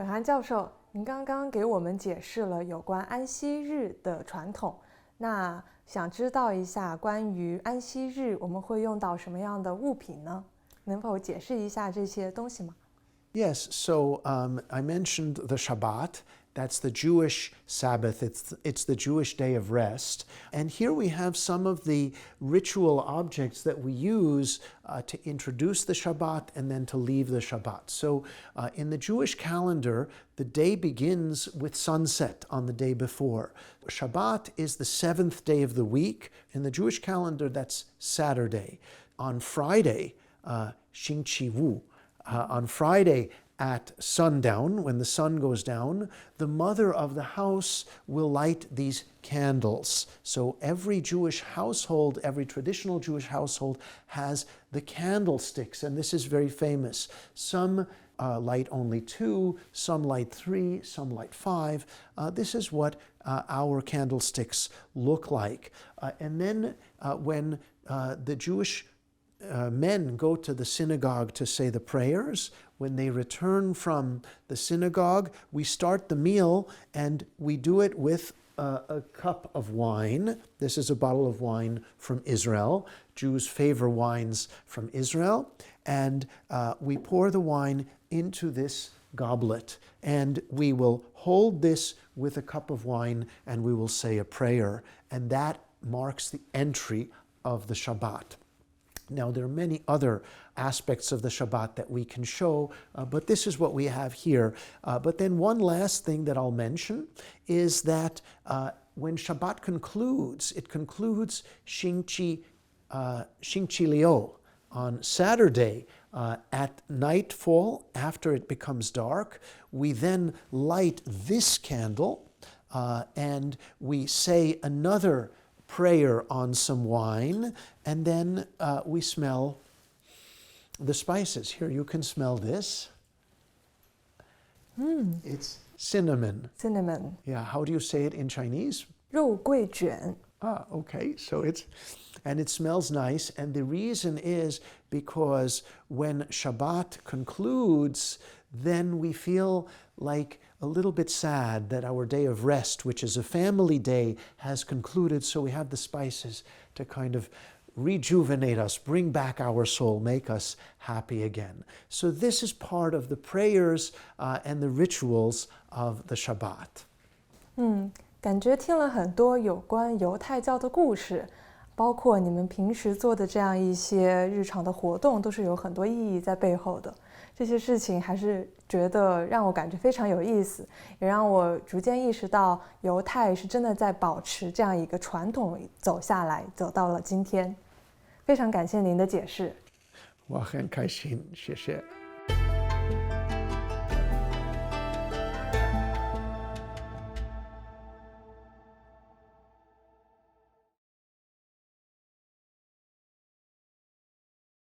可汗教授，您刚刚给我们解释了有关安息日的传统，那想知道一下关于安息日我们会用到什么样的物品呢？能否解释一下这些东西吗？ Yes, so I mentioned the Shabbat. That's the Jewish Sabbath. It's the Jewish day of rest. And here we have some of the ritual objects that we use to introduce the Shabbat and then to leave the Shabbat. So in the Jewish calendar, the day begins with sunset on the day before. Shabbat is the seventh day of the week. In the Jewish calendar, that's Saturday. On Friday, 星期五, on Friday at sundown, when the sun goes down, the mother of the house will light these candles. So every Jewish household, every traditional Jewish household has the candlesticks, and this is very famous. Some light only 2, some light 3, some light 5. This is what our candlesticks look like. And then when the Jewish men go to the synagogue to say the prayers. When they return from the synagogue, we start the meal and we do it with a cup of wine. This is a bottle of wine from Israel. Jews favor wines from Israel. And we pour the wine into this goblet. And we will hold this with a cup of wine and we will say a prayer. And that marks the entry of the Shabbat. Now, there are many other aspects of the Shabbat that we can show, but this is what we have here. But then one last thing that I'll mention is that when Shabbat concludes, it concludes Shinchi Leo on Saturday at nightfall, after it becomes dark. We then light this candle and we say another prayer on some wine, and then we smell the spices. Here, you can smell this. It's cinnamon. Cinnamon. Yeah, how do you say it in Chinese? 肉桂卷. Okay, so it smells nice, and the reason is because when Shabbat concludes, then we feel like a little bit sad that our day of rest, which is a family day, has concluded, so we have the spices to kind of rejuvenate us, bring back our soul, make us happy again. So this is part of the prayers and the rituals of the Shabbat. 感觉听了很多有关犹太教的故事，包括你们平时做的这样一些日常的活动，都是有很多意义在背后的。这些事情还是觉得让我感觉非常有意思，也让我逐渐意识到犹太是真的在保持这样一个传统走下来，走到了今天。非常感谢您的解释。我很开心，谢谢。